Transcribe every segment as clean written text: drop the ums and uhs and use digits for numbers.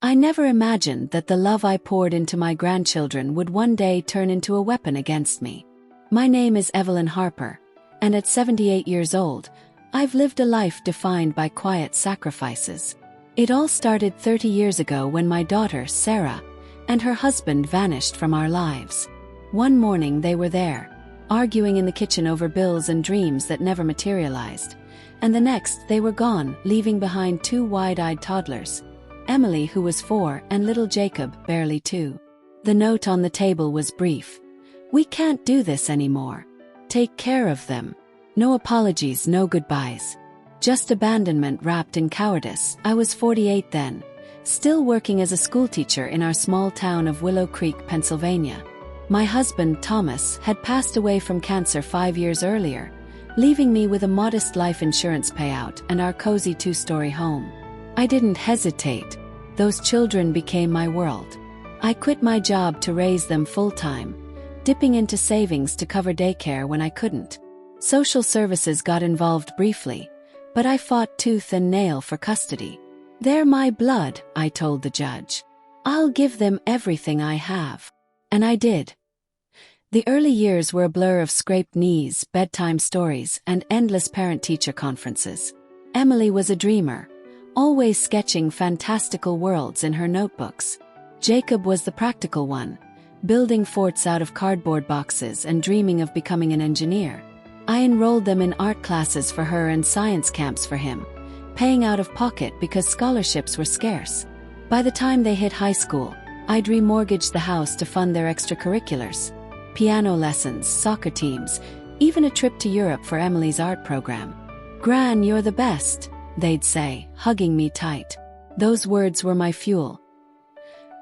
I never imagined that the love I poured into my grandchildren would one day turn into a weapon against me. My name is Evelyn Harper, and at 78 years old, I've lived a life defined by quiet sacrifices. It all started 30 years ago when my daughter, Sarah, and her husband vanished from our lives. One morning they were there, arguing in the kitchen over bills and dreams that never materialized, and the next they were gone, leaving behind two wide-eyed toddlers, Emily, who was 4, and little Jacob, barely 2. The note on the table was brief. "We can't do this anymore. Take care of them. No apologies, no goodbyes." Just abandonment wrapped in cowardice. I was 48 then, still working as a schoolteacher in our small town of Willow Creek, Pennsylvania. My husband, Thomas, had passed away from cancer 5 years earlier, leaving me with a modest life insurance payout and our cozy 2-story home. I didn't hesitate. Those children became my world. I quit my job to raise them full-time, dipping into savings to cover daycare when I couldn't. Social services got involved briefly, but I fought tooth and nail for custody. "They're my blood," I told the judge. "I'll give them everything I have." And I did. The early years were a blur of scraped knees, bedtime stories, and endless parent-teacher conferences. Emily was a dreamer, always sketching fantastical worlds in her notebooks. Jacob was the practical one, building forts out of cardboard boxes and dreaming of becoming an engineer. I enrolled them in art classes for her and science camps for him, paying out of pocket because scholarships were scarce. By the time they hit high school, I'd remortgaged the house to fund their extracurriculars. Piano lessons, soccer teams, even a trip to Europe for Emily's art program. "Gran, you're the best," they'd say, hugging me tight. Those words were my fuel.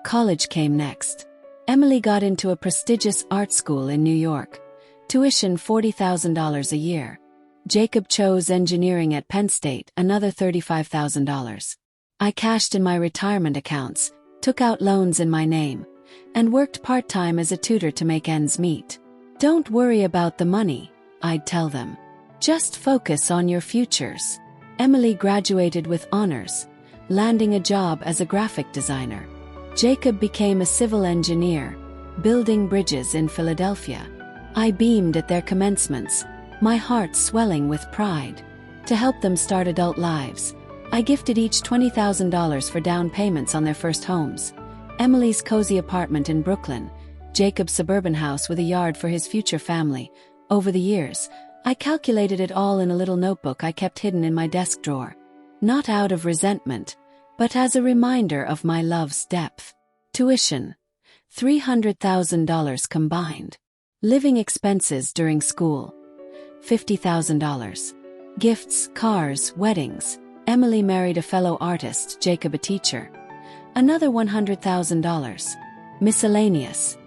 College came next. Emily got into a prestigious art school in New York. Tuition $40,000 a year. Jacob chose engineering at Penn State, another $35,000. I cashed in my retirement accounts, took out loans in my name, and worked part-time as a tutor to make ends meet. "Don't worry about the money," I'd tell them. "Just focus on your futures." Emily graduated with honors, landing a job as a graphic designer. Jacob became a civil engineer, building bridges in Philadelphia. I beamed at their commencements, my heart swelling with pride. To help them start adult lives, I gifted each $20,000 for down payments on their first homes. Emily's cozy apartment in Brooklyn, Jacob's suburban house with a yard for his future family. Over the years, I calculated it all in a little notebook I kept hidden in my desk drawer. Not out of resentment, but as a reminder of my love's depth. Tuition, $300,000 combined. Living expenses during school, $50,000. Gifts, cars, weddings. Emily married a fellow artist, Jacob a teacher. Another $100,000. Miscellaneous.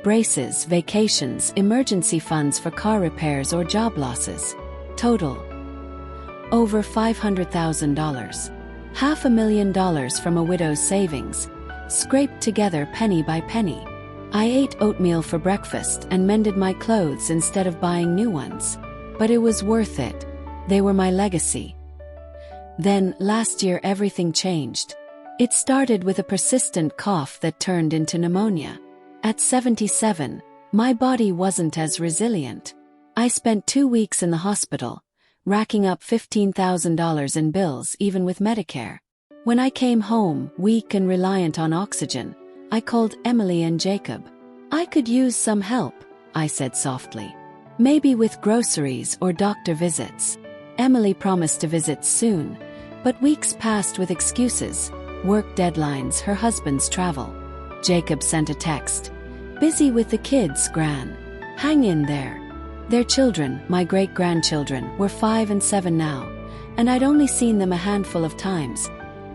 Braces, vacations, emergency funds for car repairs or job losses. Total, over $500,000. $500,000 from a widow's savings, scraped together penny by penny. I ate oatmeal for breakfast and mended my clothes instead of buying new ones. But it was worth it. They were my legacy. Then, last year, everything changed. It started with a persistent cough that turned into pneumonia. At 77, my body wasn't as resilient. I spent 2 weeks in the hospital, racking up $15,000 in bills even with Medicare. When I came home, weak and reliant on oxygen, I called Emily and Jacob. "I could use some help," I said softly. "Maybe with groceries or doctor visits." Emily promised to visit soon, but weeks passed with excuses, work deadlines, her husband's travel. Jacob sent a text. "Busy with the kids, Gran. Hang in there." Their children, my great-grandchildren, were 5 and 7 now, and I'd only seen them a handful of times.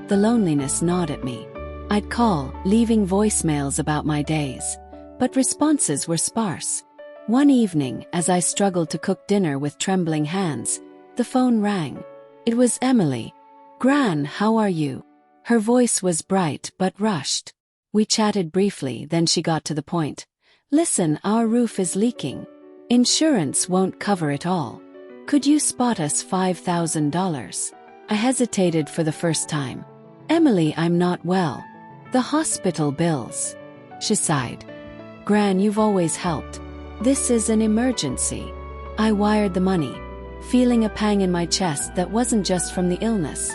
The loneliness gnawed at me. I'd call, leaving voicemails about my days, but responses were sparse. One evening, as I struggled to cook dinner with trembling hands, the phone rang. It was Emily. "Gran, how are you?" Her voice was bright but rushed. We chatted briefly, then she got to the point. "Listen, our roof is leaking. Insurance won't cover it all. Could you spot us $5,000? I hesitated for the first time. "Emily, I'm not well. The hospital bills. She sighed. Gran, you've always helped. This is an emergency. I wired the money, feeling a pang in my chest that wasn't just from the illness.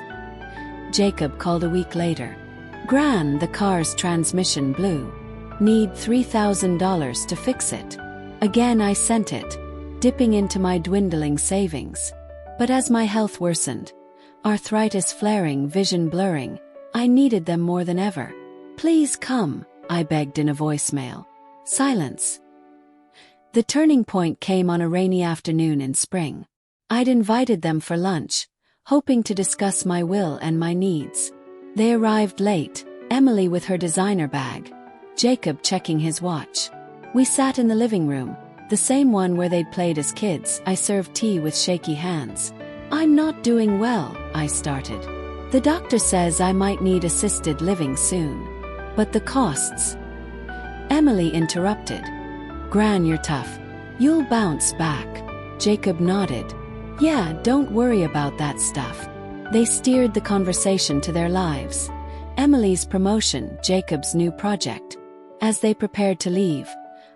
Jacob called a week later. Gran, the car's transmission blew. Need $3,000 to fix it. Again I sent it, dipping into my dwindling savings. But as my health worsened, arthritis flaring, vision blurring, I needed them more than ever. Please come, I begged in a voicemail. Silence. The turning point came on a rainy afternoon in spring. I'd invited them for lunch, hoping to discuss my will and my needs. They arrived late, Emily with her designer bag, Jacob checking his watch. We sat in the living room, the same one where they'd played as kids. I served tea with shaky hands. I'm not doing well, I started. The doctor says I might need assisted living soon. But the costs. Emily interrupted. Gran, you're tough. You'll bounce back. Jacob nodded. Yeah, don't worry about that stuff. They steered the conversation to their lives. Emily's promotion, Jacob's new project. As they prepared to leave,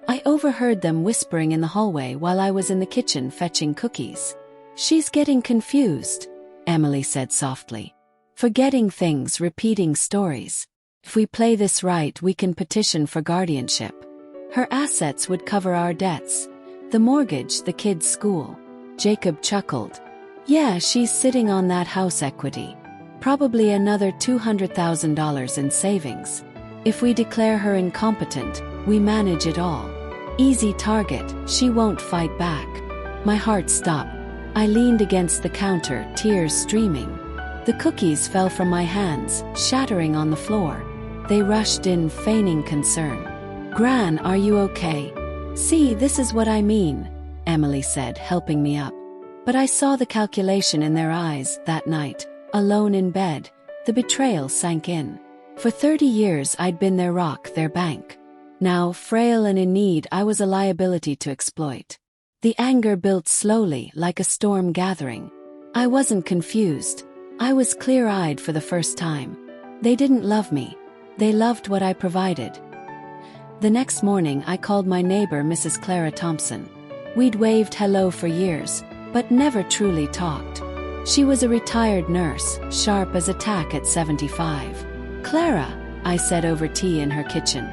I overheard them whispering in the hallway while I was in the kitchen fetching cookies. She's getting confused, Emily said softly. Forgetting things, repeating stories. If we play this right, we can petition for guardianship. Her assets would cover our debts. The mortgage, the kids' school. Jacob chuckled. Yeah, she's sitting on that house equity. Probably another $200,000 in savings. If we declare her incompetent, we manage it all. Easy target, she won't fight back. My heart stopped. I leaned against the counter, tears streaming. The cookies fell from my hands, shattering on the floor. They rushed in, feigning concern. Gran, are you okay? See, this is what I mean, Emily said, helping me up. But I saw the calculation in their eyes that night. Alone in bed, the betrayal sank in. For 30 years I'd been their rock, their bank. Now, frail and in need, I was a liability to exploit. The anger built slowly, like a storm gathering. I wasn't confused. I was clear-eyed for the first time. They didn't love me. They loved what I provided. The next morning I called my neighbor, Mrs. Clara Thompson. We'd waved hello for years, but never truly talked. She was a retired nurse, sharp as a tack at 75. Clara, I said over tea in her kitchen.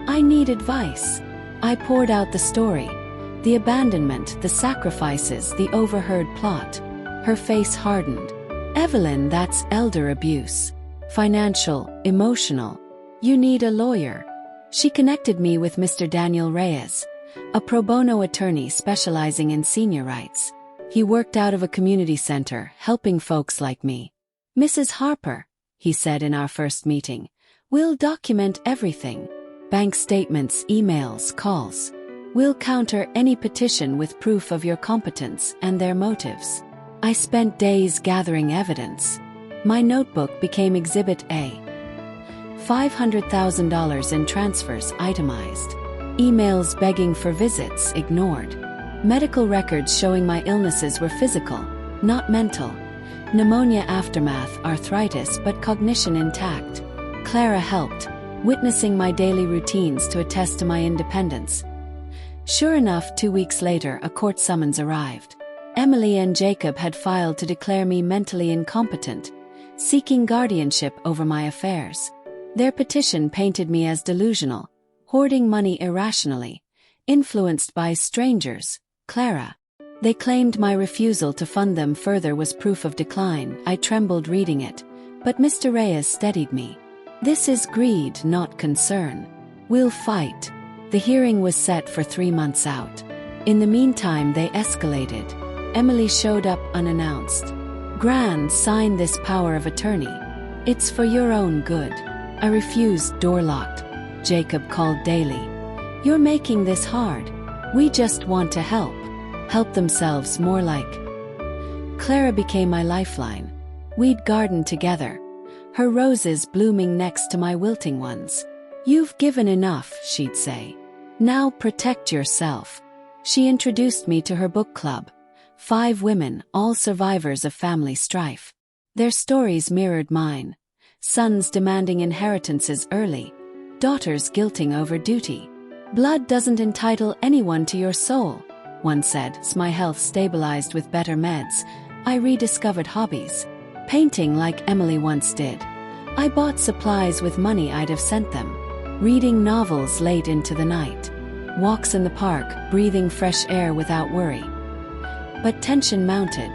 I need advice. I poured out the story. The abandonment, the sacrifices, the overheard plot. Her face hardened. Evelyn, that's elder abuse. Financial, emotional. You need a lawyer. She connected me with Mr. Daniel Reyes, a pro bono attorney specializing in senior rights. He worked out of a community center, helping folks like me. Mrs. Harper, he said in our first meeting, we'll document everything. Bank statements, emails, calls. We'll counter any petition with proof of your competence and their motives. I spent days gathering evidence. My notebook became Exhibit A. $500,000 in transfers itemized. Emails begging for visits ignored. Medical records showing my illnesses were physical, not mental. Pneumonia aftermath, arthritis, but cognition intact. Clara helped, witnessing my daily routines to attest to my independence. Sure enough, 2 weeks later, a court summons arrived. Emily and Jacob had filed to declare me mentally incompetent, seeking guardianship over my affairs. Their petition painted me as delusional, hoarding money irrationally, influenced by strangers. Clara. They claimed my refusal to fund them further was proof of decline. I trembled reading it, but Mr. Reyes steadied me. This is greed, not concern. We'll fight. The hearing was set for 3 months out. In the meantime, they escalated. Emily showed up unannounced. Gran, sign this power of attorney. It's for your own good. I refused, door locked. Jacob called daily. You're making this hard. We just want to help. Help themselves, more like. Clara became my lifeline. We'd garden together, her roses blooming next to my wilting ones. You've given enough, she'd say. Now protect yourself. She introduced me to her book club. 5 women, all survivors of family strife. Their stories mirrored mine. Sons demanding inheritances early, daughters guilting over duty. Blood doesn't entitle anyone to your soul, one said. My health stabilized with better meds. I rediscovered hobbies. Painting like Emily once did. I bought supplies with money I'd have sent them. Reading novels late into the night. Walks in the park, breathing fresh air without worry. But tension mounted.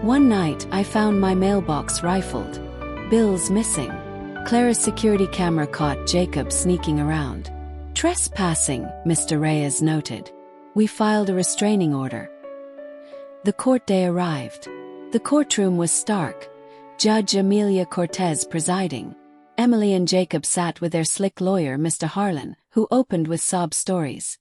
One night I found my mailbox rifled. Bills missing. Clara's security camera caught Jacob sneaking around. Trespassing, Mr. Reyes noted. We filed a restraining order. The court day arrived. The courtroom was stark. Judge Amelia Cortez presiding. Emily and Jacob sat with their slick lawyer, Mr. Harlan, who opened with sob stories.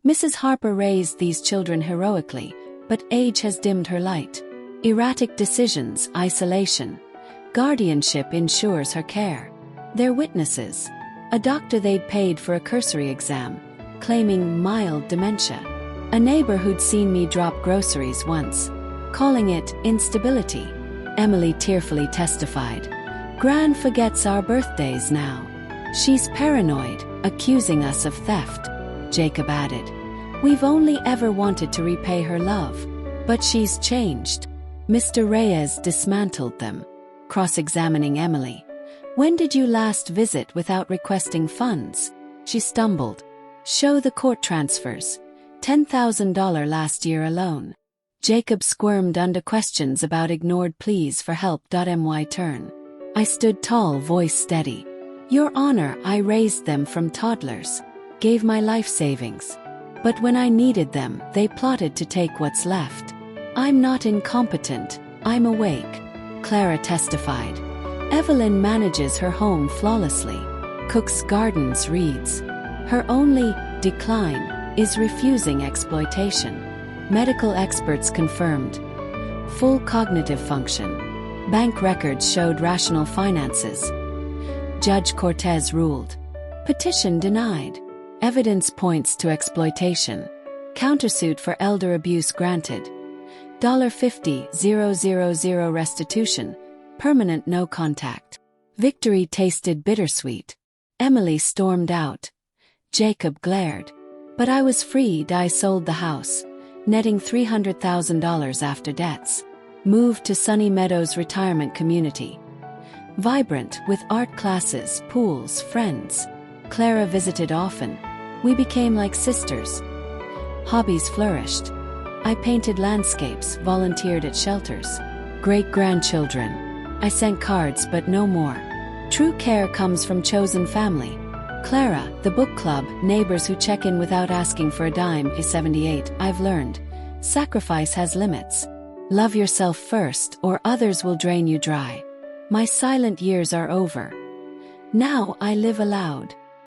Mrs. Harper raised these children heroically, but age has dimmed her light. Erratic decisions, isolation. Guardianship ensures her care. Their witnesses. A doctor they'd paid for a cursory exam, claiming mild dementia. A neighbor who'd seen me drop groceries once, calling it instability. Emily tearfully testified. Gran forgets our birthdays now. She's paranoid, accusing us of theft. Jacob added. We've only ever wanted to repay her love, but she's changed. Mr. Reyes dismantled them, cross-examining Emily. When did you last visit without requesting funds? She stumbled. Show the court transfers. $10,000 last year alone. Jacob squirmed under questions about ignored pleas for help. My turn. I stood tall, voice steady. Your Honor, I raised them from toddlers. Gave my life savings. But when I needed them, they plotted to take what's left. I'm not incompetent, I'm awake. Clara testified. Evelyn manages her home flawlessly. Cooks gardens, reads. Her only decline is refusing exploitation. Medical experts confirmed. Full cognitive function. Bank records showed rational finances. Judge Cortez ruled. Petition denied. Evidence points to exploitation. Countersuit for elder abuse granted. $50,000 restitution. Permanent no contact. Victory tasted bittersweet. Emily stormed out. Jacob glared. But I was freed. I sold the house, netting $300,000 after debts. Moved to Sunny Meadows Retirement Community. Vibrant, with art classes, pools, friends. Clara visited often. We became like sisters. Hobbies flourished. I painted landscapes, volunteered at shelters. Great-grandchildren. I sent cards, but no more. True care comes from chosen family. Clara, the book club, neighbors who check in without asking for a dime. Is 78. I've learned. Sacrifice has limits. Love yourself first, or others will drain you dry. My silent years are over. Now I live aloud.